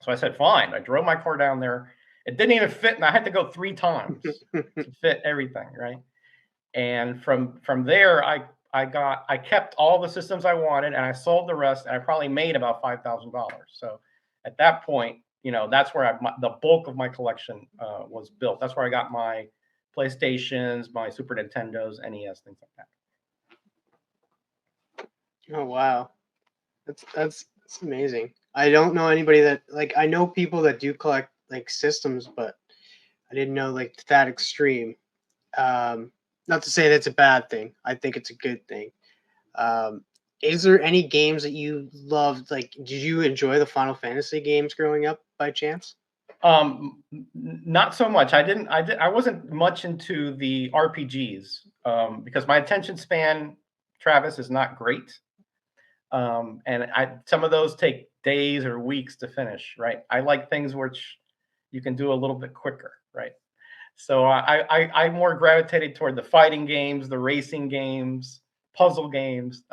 So I said, fine. I drove my car down there. It didn't even fit, and I had to go 3 times to fit everything, right? And from there, I kept all the systems I wanted, and I sold the rest, and I probably made about $5,000. So at that point, that's where the bulk of my collection was built. That's where I got my PlayStations, my Super Nintendos, NES, things like that. Oh wow, that's amazing. I don't know anybody that like I know people that do collect like systems, but I didn't know like that extreme. Um, Not to say that's a bad thing. I think it's a good thing. Um, is there any games that you loved? Like, did you enjoy the Final Fantasy games growing up by chance? Not so much. I wasn't much into the RPGs, because my attention span, Travis, is not great. And some of those take days or weeks to finish, right? I like things which you can do a little bit quicker, right? So I more gravitated toward the fighting games, the racing games, puzzle games,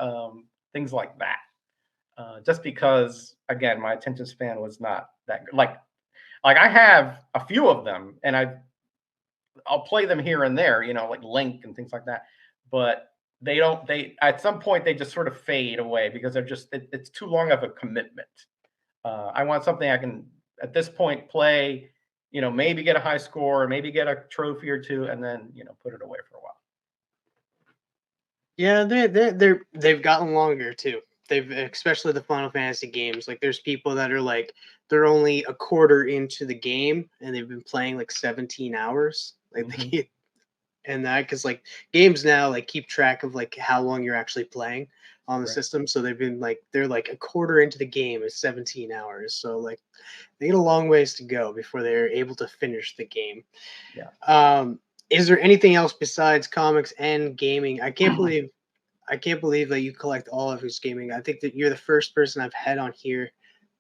things like that. Just because, again, my attention span was not that good. Like I have a few of them, and I'll play them here and there, like Link and things like that. But they don't. They at some point they just sort of fade away because it's too long of a commitment. I want something I can at this point play, maybe get a high score, maybe get a trophy or two, and then put it away for a while. Yeah, they've gotten longer too. They've especially the Final Fantasy games. Like, there's people that are like they're only a quarter into the game and they've been playing like 17 hours. Like they Hmm. keep, and that because like games now like keep track of like how long you're actually playing on the Right. system. So they've been like they're like a quarter into the game is 17 hours. So like they get a long ways to go before they're able to finish the game. Yeah. Um, is there anything else besides comics and gaming? I can't believe that you collect all of his gaming. I think that you're the first person I've had on here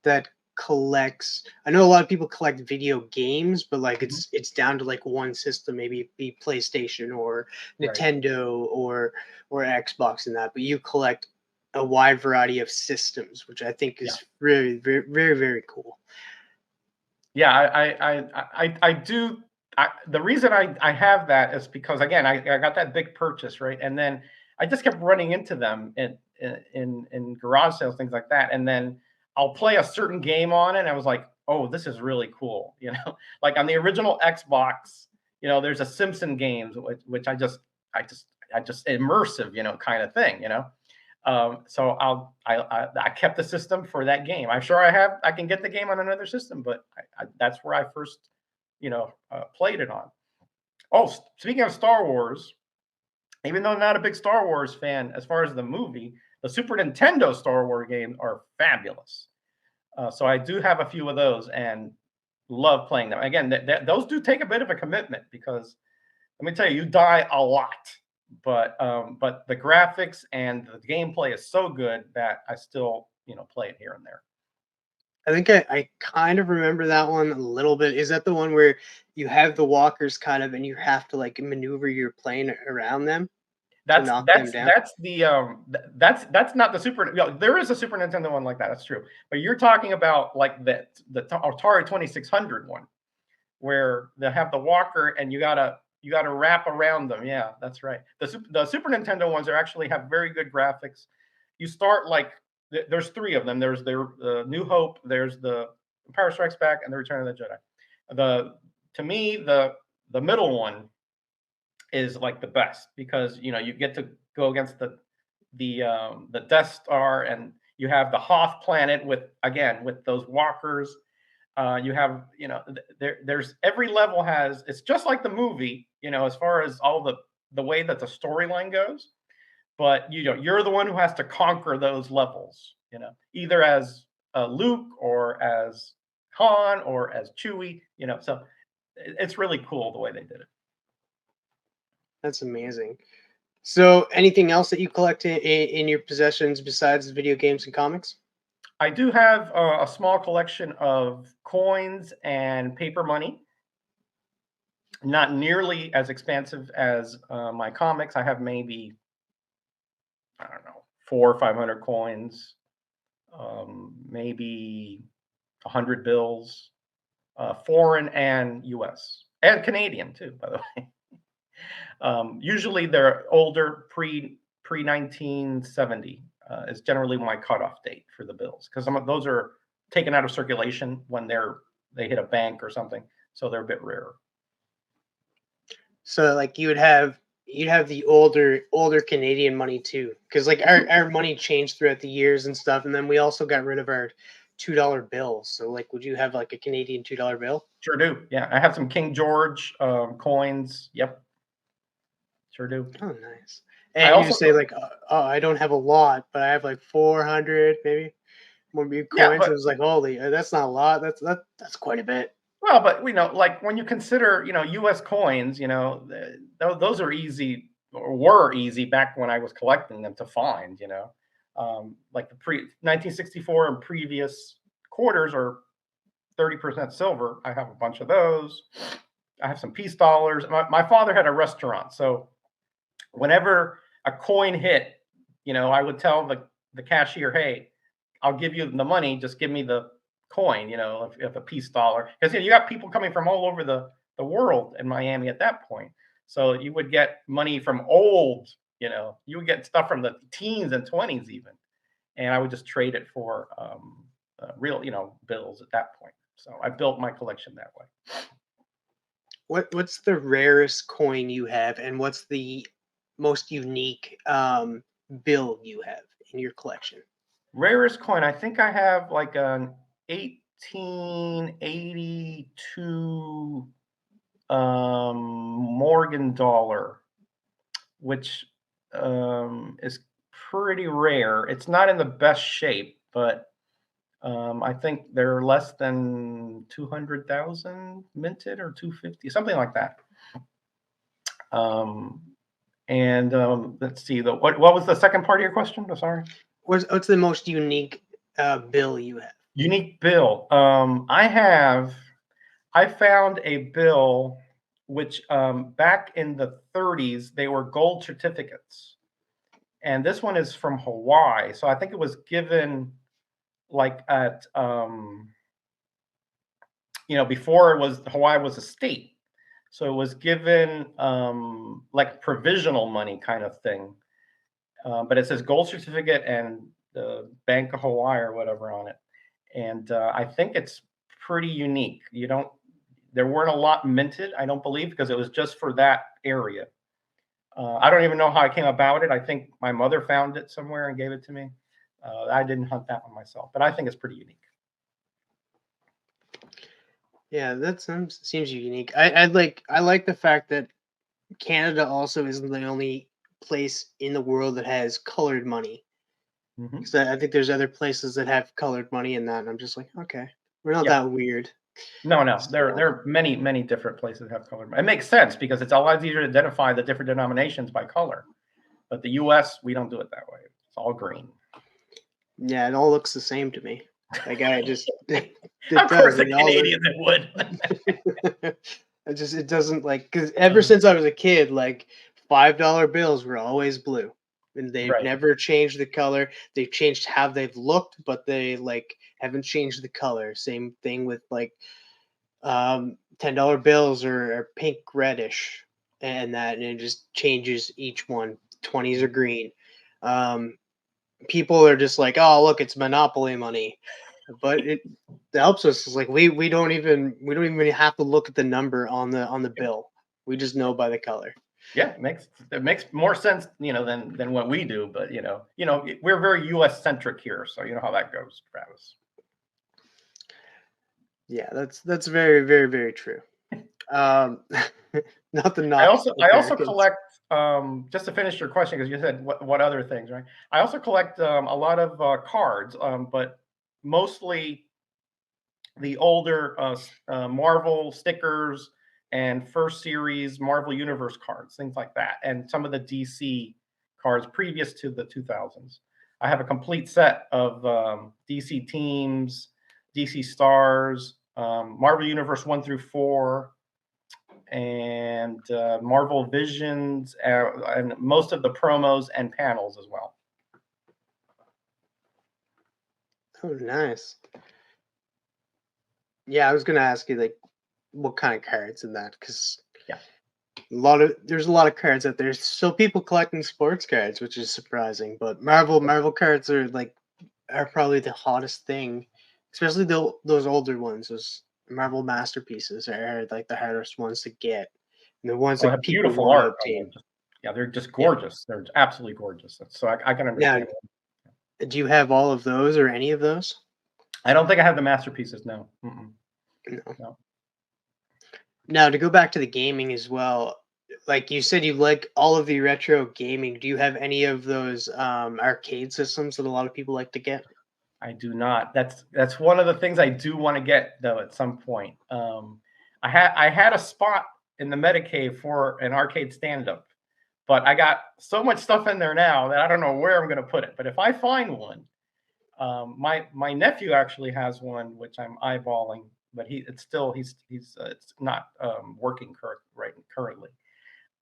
that collects. I know a lot of people collect video games, but like Mhm. it's down to like one system, maybe it be PlayStation or Right. Nintendo or Xbox and that. But you collect a wide variety of systems, which I think Yeah. is really very very very cool. Yeah. I do. The reason I have that is because, again, I got that big purchase, right, and then I just kept running into them in garage sales, things like that, and then I'll play a certain game on it, and I was like, oh, this is really cool, like on the original Xbox, there's a Simpson games which I just immersive, kind of thing. So I kept the system for that game. I'm sure I can get the game on another system, but that's where I first played it on. Oh, speaking of Star Wars, even though I'm not a big Star Wars fan as far as the movie, the Super Nintendo Star Wars games are fabulous. So I do have a few of those and love playing them. Again, those do take a bit of a commitment because let me tell you, you die a lot. But the graphics and the gameplay is so good that I still play it here and there. I think I kind of remember that one a little bit. Is that the one where you have the walkers kind of and you have to like maneuver your plane around them to That's knock them that's down? that's the that's not the Super. There is a Super Nintendo one like that. That's true. But you're talking about like the Atari 2600 one where they have the walker and you gotta wrap around them. Yeah, that's right. The Super Nintendo ones are actually have very good graphics. You start like there's three of them. There's the New Hope. There's the Empire Strikes Back and the Return of the Jedi. The To me the middle one is like the best because you get to go against the Death Star and you have the Hoth planet with those walkers. You have there's every level has it's just like the movie as far as all the way that the storyline goes, but you're the one who has to conquer those levels, either as Luke or as Han or as Chewie, so it's really cool the way they did it. That's amazing. So, anything else that you collect in your possessions besides video games and comics? I do have a small collection of coins and paper money, not nearly as expansive as my comics. I have maybe, I don't know, 400 or 500 coins, maybe 100 bills, foreign and US, and Canadian too, by the way. Usually they're older, pre 1970 is generally my cutoff date for the bills because some of those are taken out of circulation when they hit a bank or something, so they're a bit rarer. So, like, you'd have the older Canadian money too, because like our money changed throughout the years and stuff, and then we also got rid of our $2 bills. So, like, would you have like a Canadian $2 bill? Sure do. Yeah, I have some King George coins. Yep, sure do. Oh, nice. I And you also say like, oh, I don't have a lot, but I have like 400 maybe more yeah, coins. It but was like, holy, that's not a lot. That's quite a bit. well, but like when you consider, U.S. coins, those are easy or were easy back when I was collecting them to find. Like the pre 1964 and previous quarters are 30% silver. I have a bunch of those. I have some peace dollars. My father had a restaurant, so whenever a coin hit, I would tell the cashier, "Hey, I'll give you the money. Just give me the coin. If a peace dollar, because you got people coming from all over the world in Miami at that point. So you would get money from old. You would get stuff from the teens and 20s even, and I would just trade it for real, bills at that point. So I built my collection that way. What's the rarest coin you have, and what's the most unique bill you have in your collection? Rarest coin, I think I have like an 1882 Morgan dollar, which is pretty rare. It's not in the best shape, but I think they're less than 200,000 minted or 250, something like that. Um, and let's see, what was the second part of your question? I'm sorry. What's the most unique bill you have? Unique bill. I found a bill which back in the 30s they were gold certificates, and this one is from Hawaii. So I think it was given like at before it was Hawaii was a state, so it was given like provisional money kind of thing. But it says gold certificate and the Bank of Hawaii or whatever on it, and I think it's pretty unique. You don't There weren't a lot minted, I don't believe, because it was just for that area. I don't even know how I came about it. I think my mother found it somewhere and gave it to me. I didn't hunt that one myself, but I think it's pretty unique. Yeah, that seems unique. I like the fact that Canada also isn't the only place in the world that has colored money. Hmm. Because I think there's other places that have colored money in that, and I'm just like, okay, we're not Yeah. that weird. No, no. There So are many, many different places that have colored. It makes sense because it's a lot easier to identify the different denominations by color. But the U.S., we don't do it that way. It's all green. yeah, it all looks the same to me. Like I just it Of course, does. the It all Canadians it would. it doesn't like because ever Uh, since I was a kid, like $5 bills were always blue. And they've right. never changed the color. They've changed how they've looked, but they like haven't changed the color. Same thing with like $10 bills are pink reddish and that and it just changes each one. 20s are green. Um People are just like, oh look, it's monopoly money. But it helps us. It's like we don't even have to look at the number on the bill. We just know by the color. Yeah, it makes more sense, than what we do. But we're very U.S. centric here, so you know how that goes, Travis. Yeah, that's very, very, very true. Um not to I knock also I also Americans. collect, just to finish your question because you said what other things, right? I also collect a lot of cards, but mostly the older Marvel stickers and first series Marvel Universe cards, things like that, and some of the DC cards previous to the 2000s. I have a complete set of DC teams, DC stars, Marvel Universe 1 through 4, and Marvel Visions, and most of the promos and panels as well. Oh, nice. Yeah, I was gonna ask you like what kind of cards in that because Yeah. there's a lot of cards out there. So people collecting sports cards, which is surprising. But Marvel cards are probably the hottest thing, especially those older ones. Those Marvel masterpieces are like the hardest ones to get, and the ones Well, they that have people beautiful want to art on obtain. them. Yeah, they're just Yeah. gorgeous. They're absolutely gorgeous. So I can Now, understand. do you have all of those or any of those? I don't think I have the masterpieces. No. Mm-mm, No. no. Now to go back to the gaming as well, like you said, you like all of the retro gaming. Do you have any of those arcade systems that a lot of people like to get? I do not. That's one of the things I do want to get though at some point. I had a spot in the Metacave for an arcade stand-up, but I got so much stuff in there now that I don't know where I'm going to put it. But if I find one, my nephew actually has one, which I'm eyeballing, but it's still he's it's not working currently.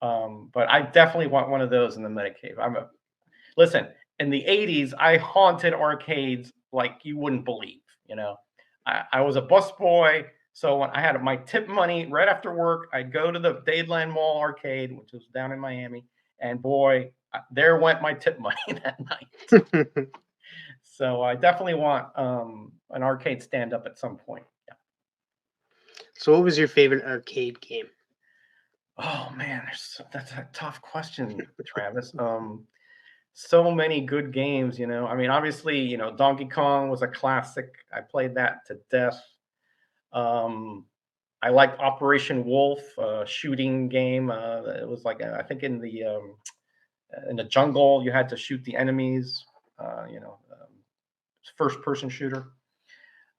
But I definitely want one of those in the Metacave. Listen, in the 80s, I haunted arcades like you wouldn't believe. I was a busboy. So when I had my tip money right after work, I'd go to the Dadeland Mall arcade, which was down in Miami. And boy, there went my tip money that night. So I definitely want an arcade stand up at some point. Yeah. So, what was your favorite arcade game? Oh man, that's a tough question, Travis. So many good games. I mean, obviously, Donkey Kong was a classic. I played that to death. Um, I liked Operation Wolf, shooting game. It was like I think in the jungle you had to shoot the enemies. First person shooter.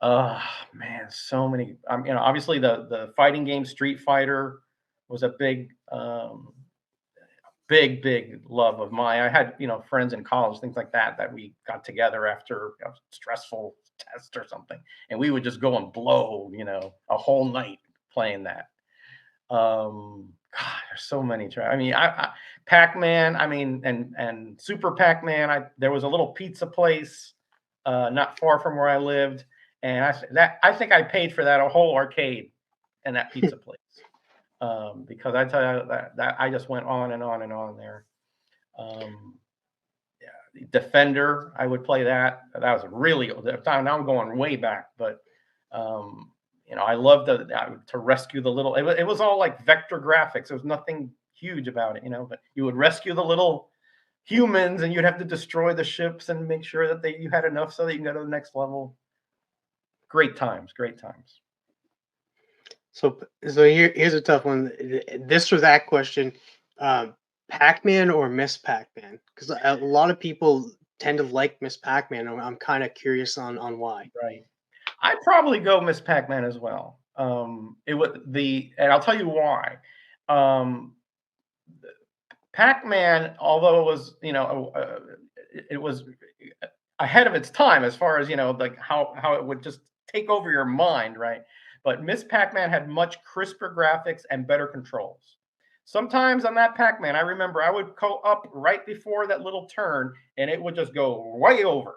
Man, so many. Obviously the fighting game Street Fighter was a big love of mine. I had friends in college, things like that we got together after a stressful test or something, and we would just go and blow a whole night playing that. God, there's so many. I mean, Pac-Man. I mean, and Super Pac-Man. There was a little pizza place not far from where I lived, and I think I paid for that a whole arcade and that pizza place, because I tell you that I just went on and on and on there. Um, yeah, Defender, I would play that. That was really old. Now I'm going way back, but I love to rescue the little. It was all like vector graphics. There was nothing huge about it, but you would rescue the little humans and you'd have to destroy the ships and make sure that you had enough so that you can go to the next level. Great times, great times. So here's a tough one. This or that question: um, Pac-Man or Miss Pac-Man? Because a lot of people tend to like Miss Pac-Man. I'm kind of curious on why. Right. I'd probably go Miss Pac-Man as well. It would and I'll tell you why. Um, Pac-Man, although it was, it was ahead of its time as far as like how it would just take over your mind, right? But Miss Pac-Man had much crisper graphics and better controls. Sometimes on that Pac-Man, I remember I would go up right before that little turn, and it would just go way over,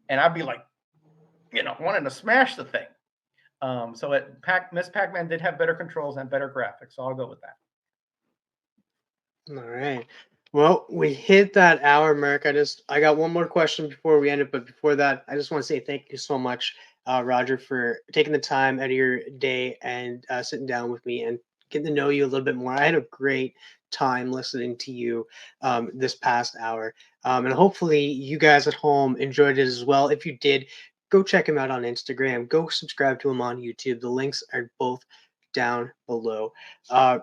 and I'd be like, wanting to smash the thing. So Miss Pac-Man did have better controls and better graphics, so I'll go with that. All right. Well, we hit that hour mark. I got one more question before we end it, but before that, I just want to say thank you so much, Roger, for taking the time out of your day and sitting down with me and getting to know you a little bit more. I had a great time listening to you this past hour, and hopefully you guys at home enjoyed it as well. If you did, go check him out on Instagram. Go subscribe to him on YouTube. The links are both down below.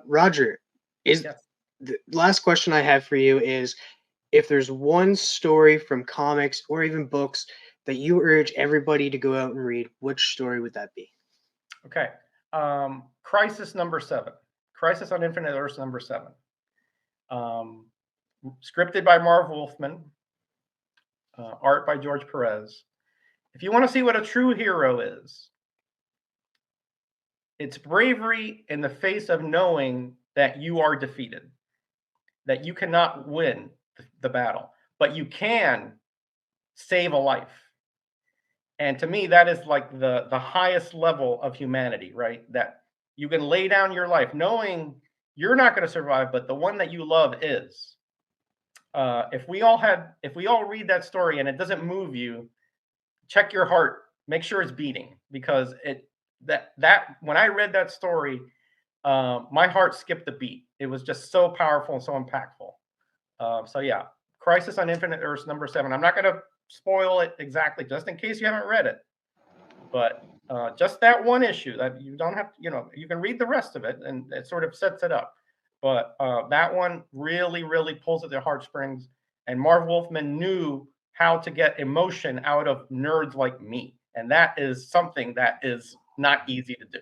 Roger, is Yes. the last question I have for you is, if there's one story from comics or even books that you urge everybody to go out and read, which story would that be? Okay. Crisis number 7. Crisis on Infinite Earths number 7. Um, Scripted by Marv Wolfman, art by George Perez. If you want to see what a true hero is, it's bravery in the face of knowing that you are defeated, that you cannot win the battle, but you can save a life. And to me, that is like the highest level of humanity, right? That you can lay down your life knowing you're not going to survive, but the one that you love is. If we all read that story and it doesn't move you, check your heart, make sure it's beating, because that when I read that story, my heart skipped a beat. It was just so powerful and so impactful. So yeah, Crisis on Infinite Earths number 7. I'm not going to spoil it exactly, just in case you haven't read it. But just that one issue that you don't have to, you can read the rest of it, and it sort of sets it up. But that one really, really pulls at their heartstrings. And Marv Wolfman knew how to get emotion out of nerds like me, and that is something that is not easy to do.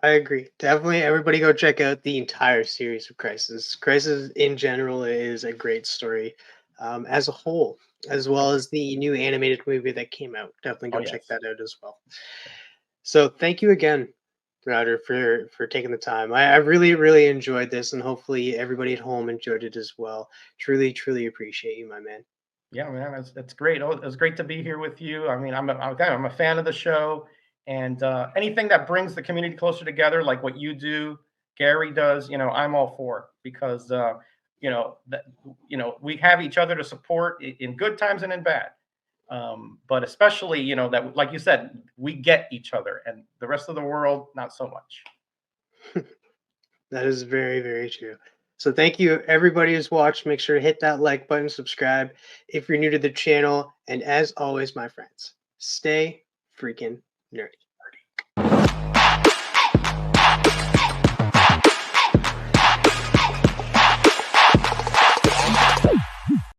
I agree. Definitely, everybody go check out the entire series of Crisis. Crisis in general is a great story as a whole, as well Agreed. as the new animated movie that came out. Definitely Oh go check yes. that out as well. So, thank you again, Router, for taking the time. I really really enjoyed this, and hopefully everybody at home enjoyed it as well. Truly truly appreciate you, my man. Yeah, man, that's great. Oh, it was great to be here with you. I mean, I'm a fan of the show, and anything that brings the community closer together, like what you do, Gary does, I'm all for, because that we have each other to support in good times and in bad. But especially, that, like you said, we get each other, and the rest of the world not so much. That is very, very true. So thank you everybody who's watched. Make sure to hit that like button, subscribe if you're new to the channel, and as always, my friends, stay freaking nerdy.